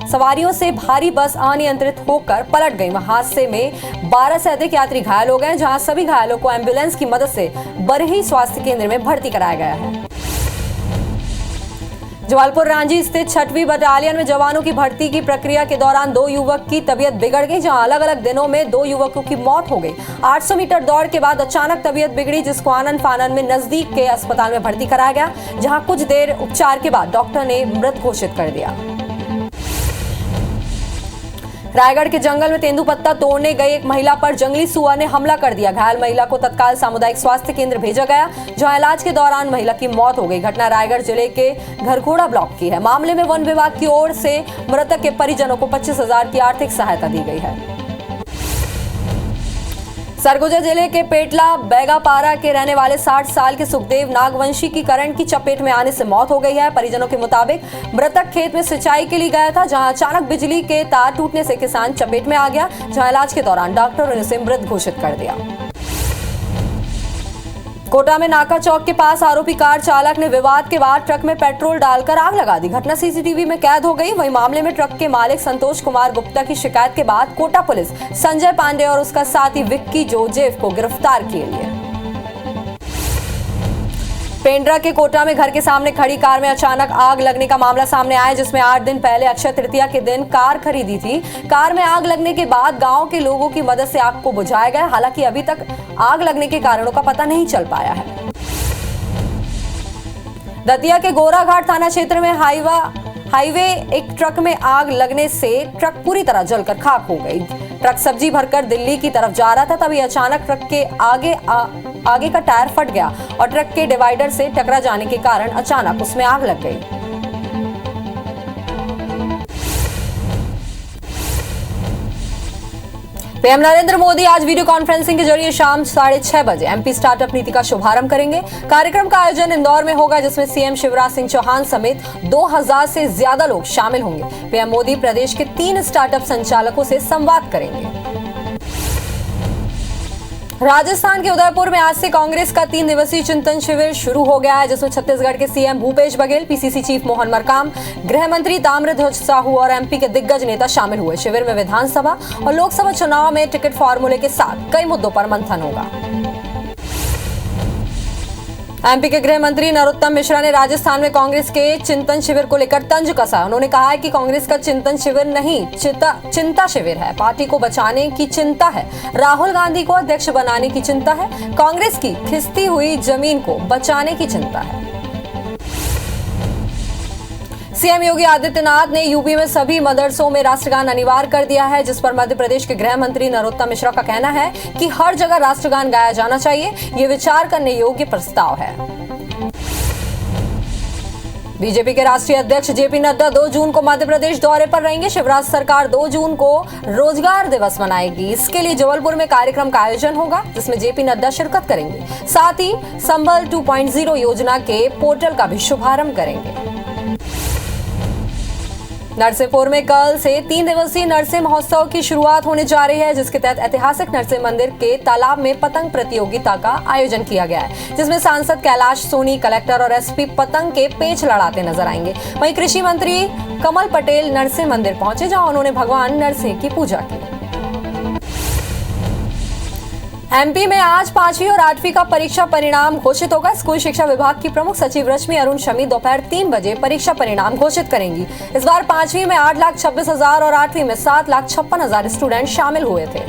सवारियों से भारी बस अनियंत्रित होकर पलट गई। हादसे में 12 से अधिक यात्री घायल हो गए, जहां सभी घायलों को एम्बुलेंस की मदद से बरही स्वास्थ्य केंद्र में भर्ती कराया गया है। जबलपुर रांची स्थित 6वीं बटालियन में जवानों की भर्ती की प्रक्रिया के दौरान 2 युवक की तबीयत बिगड़ गई, जहां अलग अलग दिनों में 2 युवकों की मौत हो गई। 800 मीटर दौड़ के बाद अचानक तबीयत बिगड़ी, जिसको आनन फानन में नजदीक के अस्पताल में भर्ती कराया गया, जहां कुछ देर उपचार के बाद डॉक्टर ने मृत घोषित कर दिया। रायगढ़ के जंगल में तेंदुपत्ता तोड़ने गई एक महिला पर जंगली सुअर ने हमला कर दिया। घायल महिला को तत्काल सामुदायिक स्वास्थ्य केंद्र भेजा गया, जहां इलाज के दौरान महिला की मौत हो गई। घटना रायगढ़ जिले के घरघोड़ा ब्लॉक की है। मामले में वन विभाग की ओर से मृतक के परिजनों को 25,000 की आर्थिक सहायता दी गई है। सरगुजा जिले के पेटला बैगापारा के रहने वाले 60 साल के सुखदेव नागवंशी की करंट की चपेट में आने से मौत हो गई है। परिजनों के मुताबिक मृतक खेत में सिंचाई के लिए गया था, जहां अचानक बिजली के तार टूटने से किसान चपेट में आ गया, जहां इलाज के दौरान डॉक्टरों ने उसे मृत घोषित कर दिया। कोटा में नाका चौक के पास आरोपी कार चालक ने विवाद के बाद ट्रक में पेट्रोल डालकर आग लगा दी। घटना सीसीटीवी में कैद हो गई। वहीं मामले में ट्रक के मालिक संतोष कुमार गुप्ता की शिकायत के बाद कोटा पुलिस संजय पांडे और उसका साथी विक्की जोजेफ को गिरफ्तार किए लिए। पेंड्रा के कोटा में घर के सामने खड़ी कार में अचानक आग लगने का मामला सामने आया, जिसमें 8 दिन पहले अक्षय तृतीया के दिन कार खरीदी थी। कार में आग लगने के बाद गांव के लोगों की मदद से आग को बुझाया गया। हालांकि अभी तक आग लगने के कारणों का पता नहीं चल पाया है। दतिया के गोराघाट थाना क्षेत्र में हाईवे एक ट्रक में आग लगने से ट्रक पूरी तरह जलकर खाक हो गई। ट्रक सब्जी भरकर दिल्ली की तरफ जा रहा था, तभी अचानक ट्रक के आगे का टायर फट गया और ट्रक के डिवाइडर से टकरा जाने के कारण अचानक उसमें आग लग गई। पीएम नरेंद्र मोदी आज वीडियो कॉन्फ्रेंसिंग के जरिए शाम 6:30 बजे एमपी स्टार्टअप नीति का शुभारंभ करेंगे। कार्यक्रम का आयोजन इंदौर में होगा, जिसमें सीएम शिवराज सिंह चौहान समेत 2000 से ज्यादा लोग शामिल होंगे। पीएम मोदी प्रदेश के 3 स्टार्टअप संचालकों से संवाद करेंगे। राजस्थान के उदयपुर में आज से कांग्रेस का 3 दिवसीय चिंतन शिविर शुरू हो गया है, जिसमें छत्तीसगढ़ के CM Bhupesh Baghel, PCC chief Mohan Markam, गृह मंत्री ताम्रध्वज साहू और एमपी के दिग्गज नेता शामिल हुए। शिविर में विधानसभा और लोकसभा चुनाव में टिकट फॉर्मूले के साथ कई मुद्दों पर मंथन होगा। एमपी के गृह मंत्री नरोत्तम मिश्रा ने राजस्थान में कांग्रेस के चिंतन शिविर को लेकर तंज कसा। उन्होंने कहा है कि कांग्रेस का चिंतन शिविर नहीं, चिंता शिविर है। पार्टी को बचाने की चिंता है, राहुल गांधी को अध्यक्ष बनाने की चिंता है, कांग्रेस की खिसती हुई जमीन को बचाने की चिंता है। सीएम योगी आदित्यनाथ ने यूपी में सभी मदरसों में राष्ट्रगान अनिवार्य कर दिया है, जिस पर मध्य प्रदेश के गृह मंत्री नरोत्तम मिश्रा का कहना है कि हर जगह राष्ट्रगान गाया जाना चाहिए। ये विचार करने योग्य प्रस्ताव है। बीजेपी के राष्ट्रीय अध्यक्ष जेपी नड्डा 2 जून को मध्य प्रदेश दौरे पर रहेंगे। शिवराज सरकार 2 जून को रोजगार दिवस मनाएगी। इसके लिए जबलपुर में कार्यक्रम का आयोजन होगा, जिसमें जेपी नड्डा शिरकत करेंगे। साथ ही संबल 2.0 योजना के पोर्टल का भी शुभारंभ करेंगे। नरसिंहपुर में कल से 3 दिवसीय नरसिंह महोत्सव की शुरुआत होने जा रही है, जिसके तहत ऐतिहासिक नरसिंह मंदिर के तालाब में पतंग प्रतियोगिता का आयोजन किया गया है, जिसमें सांसद कैलाश सोनी, कलेक्टर और एसपी पतंग के पेच लड़ाते नजर आएंगे। वहीं कृषि मंत्री कमल पटेल नरसिंह मंदिर पहुंचे, जहां उन्होंने भगवान नरसिंह की पूजा की। एमपी में आज 5वीं और 8वीं का परीक्षा परिणाम घोषित होगा। स्कूल शिक्षा विभाग की प्रमुख सचिव रश्मि अरुण शमी दोपहर 3 बजे परीक्षा परिणाम घोषित करेंगी। इस बार 5वीं में 8,26,000 और 8वीं में 7,56,000 स्टूडेंट शामिल हुए थे।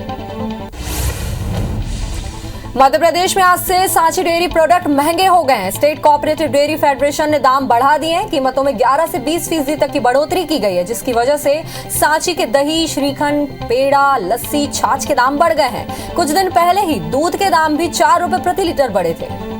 मध्य प्रदेश में आज से सांची डेयरी प्रोडक्ट महंगे हो गए हैं। स्टेट कोऑपरेटिव डेयरी फेडरेशन ने दाम बढ़ा दिए हैं। कीमतों में 11 से 20% तक की बढ़ोतरी की गई है, जिसकी वजह से सांची के दही, श्रीखंड, पेड़ा, लस्सी, छाछ के दाम बढ़ गए हैं। कुछ दिन पहले ही दूध के दाम भी 4 रुपए प्रति लीटर बढ़े थे।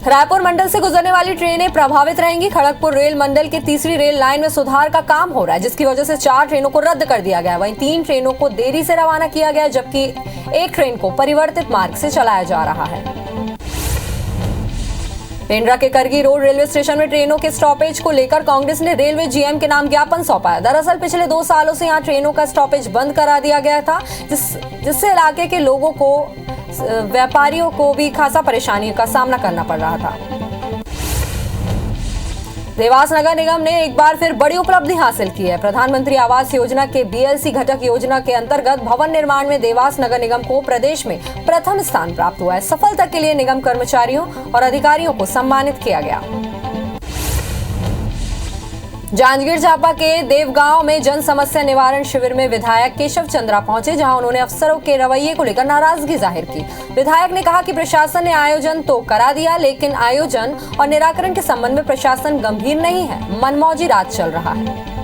रायपुर मंडल से गुजरने वाली ट्रेनें प्रभावित रहेंगी। खड़गपुर रेल मंडल के तीसरी रेल लाइन में सुधार का काम हो रहा है, जिसकी वजह से 4 ट्रेनों को रद्द कर दिया गया है। वहीं 3 ट्रेनों को देरी से रवाना किया गया, जबकि एक ट्रेन को परिवर्तित मार्ग से चलाया जा रहा है। पेंड्रा के करगी रोड रेलवे स्टेशन में ट्रेनों के स्टॉपेज को लेकर कांग्रेस ने रेलवे जीएम के नाम ज्ञापन सौंपा है। दरअसल पिछले 2 सालों से यहां ट्रेनों का स्टॉपेज बंद करा दिया गया था, जिससे इलाके के लोगों को, व्यापारियों को भी खासा परेशानी का सामना करना पड़ रहा था। देवास नगर निगम ने एक बार फिर बड़ी उपलब्धि हासिल की है। प्रधानमंत्री आवास योजना के बीएलसी घटक योजना के अंतर्गत भवन निर्माण में देवास नगर निगम को प्रदेश में प्रथम स्थान प्राप्त हुआ है। सफलता के लिए निगम कर्मचारियों और अधिकारियों को सम्मानित किया गया। जांजगीर चांपा के देवगांव में जन समस्या निवारण शिविर में विधायक केशव चंद्रा पहुंचे, जहां उन्होंने अफसरों के रवैये को लेकर नाराजगी जाहिर की। विधायक ने कहा कि प्रशासन ने आयोजन तो करा दिया, लेकिन आयोजन और निराकरण के संबंध में प्रशासन गंभीर नहीं है, मनमौजी राज चल रहा है।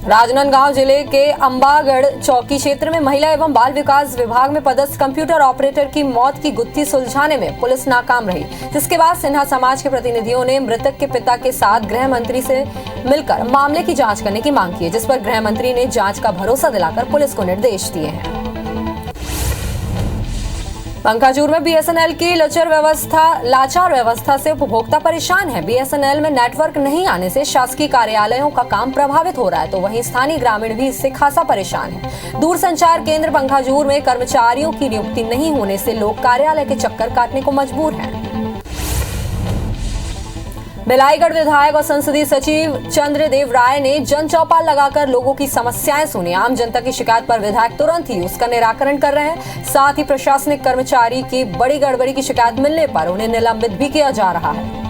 राजनांदगांव जिले के अंबागढ़ चौकी क्षेत्र में महिला एवं बाल विकास विभाग में पदस्थ कंप्यूटर ऑपरेटर की मौत की गुत्थी सुलझाने में पुलिस नाकाम रही, जिसके बाद सिन्हा समाज के प्रतिनिधियों ने मृतक के पिता के साथ गृह मंत्री से मिलकर मामले की जांच करने की मांग की है, जिस पर गृह मंत्री ने जांच का भरोसा दिलाकर पुलिस को निर्देश दिए हैं। पंखाजूर में बीएसएनएल की लाचार व्यवस्था से उपभोक्ता परेशान है। बीएसएनएल में नेटवर्क नहीं आने से शासकीय कार्यालयों का काम प्रभावित हो रहा है, तो वहीं स्थानीय ग्रामीण भी इससे खासा परेशान है। दूरसंचार केंद्र पंखाजूर में कर्मचारियों की नियुक्ति नहीं होने से लोग कार्यालय के चक्कर काटने को मजबूर हैं। बिलाईगढ़ विधायक और संसदीय सचिव चंद्रदेव राय ने जन चौपाल लगाकर लोगों की समस्याएं सुनी। आम जनता की शिकायत पर विधायक तुरंत ही उसका निराकरण कर रहे हैं। साथ ही प्रशासनिक कर्मचारी की बड़ी गड़बड़ी की शिकायत मिलने पर उन्हें निलंबित भी किया जा रहा है।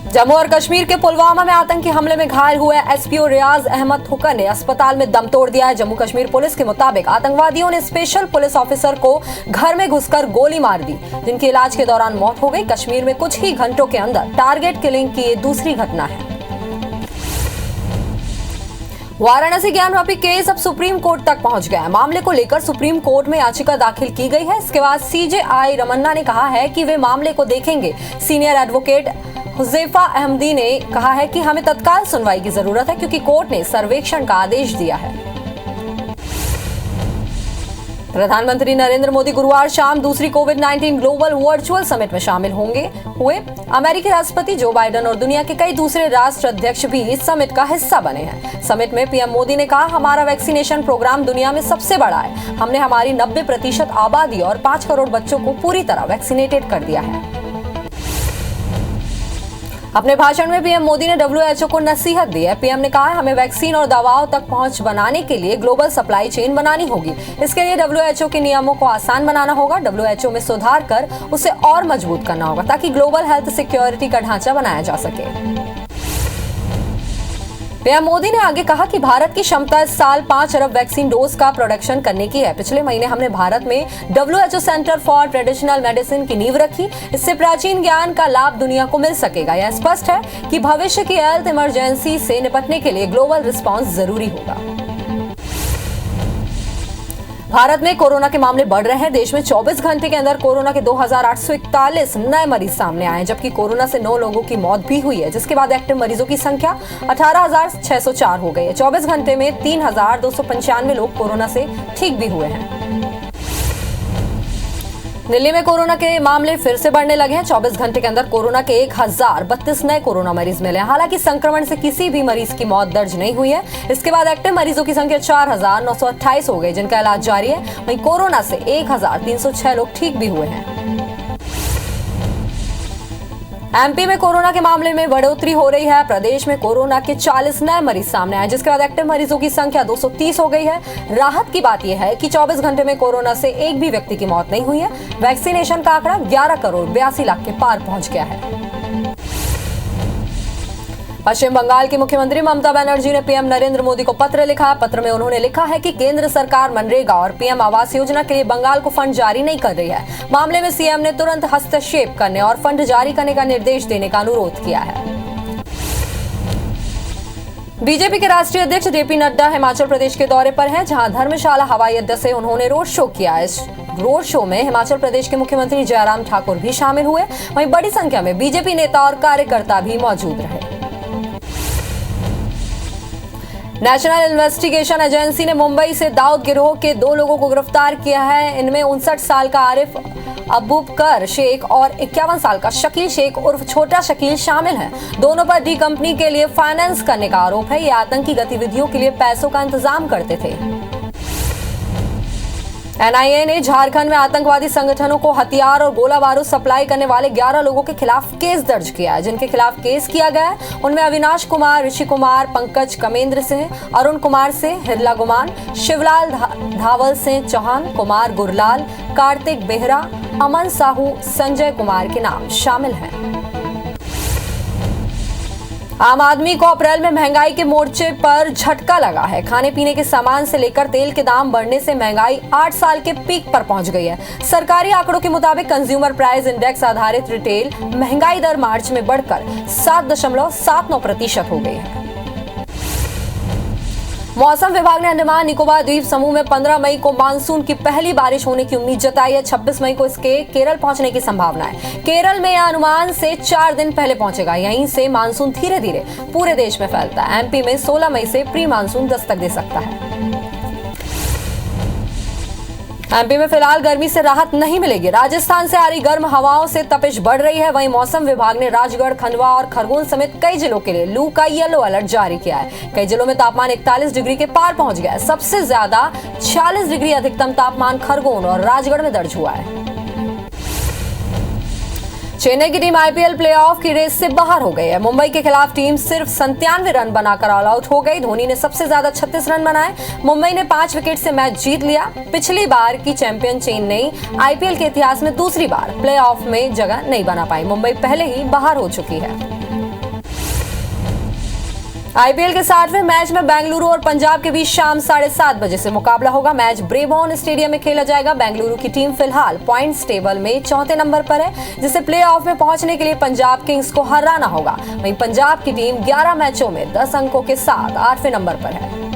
जम्मू और कश्मीर के पुलवामा में आतंकी हमले में घायल हुए एसपीओ रियाज अहमद थुकर ने अस्पताल में दम तोड़ दिया है। जम्मू कश्मीर पुलिस के मुताबिक आतंकवादियों ने स्पेशल पुलिस ऑफिसर को घर में घुसकर गोली मार दी, जिनकी इलाज के दौरान मौत हो गई। कश्मीर में कुछ ही घंटों के अंदर टारगेट किलिंग की ये दूसरी घटना है। वाराणसी ज्ञानवापी केस अब सुप्रीम कोर्ट तक पहुंच गया है। मामले को लेकर सुप्रीम कोर्ट में याचिका दाखिल की गई है। इसके बाद सीजेआई रमन्ना ने कहा है कि वे मामले को देखेंगे। सीनियर एडवोकेट हुजैफा अहमदी ने कहा है कि हमें तत्काल सुनवाई की जरूरत है, क्योंकि कोर्ट ने सर्वेक्षण का आदेश दिया है। प्रधानमंत्री नरेंद्र मोदी गुरुवार शाम दूसरी कोविड-19 ग्लोबल वर्चुअल समिट में शामिल हुए। अमेरिकी राष्ट्रपति जो बाइडेन और दुनिया के कई दूसरे राष्ट्र अध्यक्ष भी इस समिट का हिस्सा बने हैं। समिट में पीएम मोदी ने कहा, हमारा वैक्सीनेशन प्रोग्राम दुनिया में सबसे बड़ा है। हमने हमारी 90% आबादी और 5 करोड़ बच्चों को पूरी तरह वैक्सीनेटेड कर दिया है। अपने भाषण में पीएम मोदी ने डब्ल्यूएचओ को नसीहत दी है। पीएम ने कहा, हमें वैक्सीन और दवाओं तक पहुंच बनाने के लिए ग्लोबल सप्लाई चेन बनानी होगी। इसके लिए डब्ल्यूएचओ के नियमों को आसान बनाना होगा। डब्ल्यूएचओ में सुधार कर उसे और मजबूत करना होगा, ताकि ग्लोबल हेल्थ सिक्योरिटी का ढांचा बनाया जा सके। पीएम मोदी ने आगे कहा कि भारत की क्षमता इस साल 5 अरब वैक्सीन डोज का प्रोडक्शन करने की है। पिछले महीने हमने भारत में WHO centre for traditional medicine की नींव रखी। इससे प्राचीन ज्ञान का लाभ दुनिया को मिल सकेगा। यह स्पष्ट है कि भविष्य की हेल्थ इमरजेंसी से निपटने के लिए ग्लोबल रिस्पांस जरूरी होगा। भारत में कोरोना के मामले बढ़ रहे हैं। देश में 24 घंटे के अंदर कोरोना के 2841 नए मरीज सामने आए, जबकि कोरोना से 9 लोगों की मौत भी हुई है, जिसके बाद एक्टिव मरीजों की संख्या 18,604 हो गई है। 24 घंटे में 3,295 लोग कोरोना से ठीक भी हुए हैं। दिल्ली में कोरोना के मामले फिर से बढ़ने लगे हैं। 24 घंटे के अंदर कोरोना के 1032 नए कोरोना मरीज मिले। हालांकि संक्रमण से किसी भी मरीज की मौत दर्ज नहीं हुई है। इसके बाद एक्टिव मरीजों की संख्या 4,928 हो गई, जिनका इलाज जारी है। वहीं कोरोना से 1,306 लोग ठीक भी हुए हैं। एमपी में कोरोना के मामले में बढ़ोतरी हो रही है। प्रदेश में कोरोना के 40 नए मरीज सामने आए, जिसके बाद एक्टिव मरीजों की संख्या 230 हो गई है। राहत की बात यह है कि 24 घंटे में कोरोना से एक भी व्यक्ति की मौत नहीं हुई है। वैक्सीनेशन का आंकड़ा 11 करोड़ 82 लाख के पार पहुंच गया है। पश्चिम बंगाल की मुख्यमंत्री ममता बनर्जी ने पीएम नरेंद्र मोदी को पत्र लिखा। पत्र में उन्होंने लिखा है कि केंद्र सरकार मनरेगा और पीएम आवास योजना के लिए बंगाल को फंड जारी नहीं कर रही है। मामले में सीएम ने तुरंत हस्तक्षेप करने और फंड जारी करने का निर्देश देने का अनुरोध किया है। बीजेपी के राष्ट्रीय अध्यक्ष जेपी नड्डा हिमाचल प्रदेश के दौरे पर हैं, जहां धर्मशाला हवाई अड्डे से उन्होंने रोड शो किया। इस रोड शो में हिमाचल प्रदेश के मुख्यमंत्री जयराम ठाकुर भी शामिल हुए। वहीं बड़ी संख्या में बीजेपी नेता और कार्यकर्ता भी मौजूद रहे। नेशनल इन्वेस्टिगेशन एजेंसी ने मुंबई से दाऊद गिरोह के 2 लोगों को गिरफ्तार किया है। इनमें 59 साल का आरिफ अबूबकर शेख और 51 साल का शकील शेख उर्फ छोटा शकील शामिल हैं। दोनों पर डी कंपनी के लिए फाइनेंस करने का आरोप है। ये आतंकी गतिविधियों के लिए पैसों का इंतजाम करते थे। एनआईए ने झारखंड में आतंकवादी संगठनों को हथियार और गोला बारूद सप्लाई करने वाले 11 लोगों के खिलाफ केस दर्ज किया है। जिनके खिलाफ केस किया गया है उनमें अविनाश कुमार, ऋषि कुमार, पंकज कमेंद्र सिंह, अरुण कुमार सिंह, हिरला गुमान, शिवलाल धावल सिंह चौहान, कुमार गुरलाल, कार्तिक बेहरा, अमन साहू, संजय कुमार के नाम शामिल हैं। आम आदमी को अप्रैल में महंगाई के मोर्चे पर झटका लगा है। खाने पीने के सामान से लेकर तेल के दाम बढ़ने से महंगाई 8 साल के पीक पर पहुंच गई है। सरकारी आंकड़ों के मुताबिक कंज्यूमर प्राइस इंडेक्स आधारित रिटेल महंगाई दर मार्च में बढ़कर 7.79% हो गई है। मौसम विभाग ने अंडमान निकोबार द्वीप समूह में 15 मई को मानसून की पहली बारिश होने की उम्मीद जताई है। 26 मई को इसके केरल पहुंचने की संभावना है। केरल में यह अनुमान से 4 दिन पहले पहुंचेगा। यहीं से मानसून धीरे धीरे पूरे देश में फैलता है। एमपी में 16 मई से प्री मानसून दस्तक दे सकता है। एमपी में फिलहाल गर्मी से राहत नहीं मिलेगी। राजस्थान से आ रही गर्म हवाओं से तपिश बढ़ रही है। वहीं मौसम विभाग ने राजगढ़, खंडवा और खरगोन समेत कई जिलों के लिए लू का येलो अलर्ट जारी किया है। कई जिलों में तापमान 41 डिग्री के पार पहुंच गया है। सबसे ज्यादा 46 डिग्री अधिकतम तापमान खरगोन और राजगढ़ में दर्ज हुआ है। चेन्नई की टीम आईपीएल प्लेऑफ की रेस से बाहर हो गई है। मुंबई के खिलाफ टीम सिर्फ 97 रन बनाकर ऑल आउट हो गई। धोनी ने सबसे ज्यादा 36 रन बनाए। मुंबई ने 5 विकेट से मैच जीत लिया। पिछली बार की चैंपियन चेन्नई आईपीएल के इतिहास में दूसरी बार प्लेऑफ में जगह नहीं बना पाई। मुंबई पहले ही बाहर हो चुकी है। आईपीएल के 60वें मैच में बेंगलुरु और पंजाब के बीच शाम 7:30 बजे से मुकाबला होगा। मैच ब्रेबॉर्न स्टेडियम में खेला जाएगा। बेंगलुरु की टीम फिलहाल पॉइंट्स टेबल में 4थे नंबर पर है, जिसे प्लेऑफ में पहुंचने के लिए पंजाब किंग्स को हराना होगा। वहीं पंजाब की टीम 11 मैचों में 10 अंकों के साथ 8वें नंबर पर है।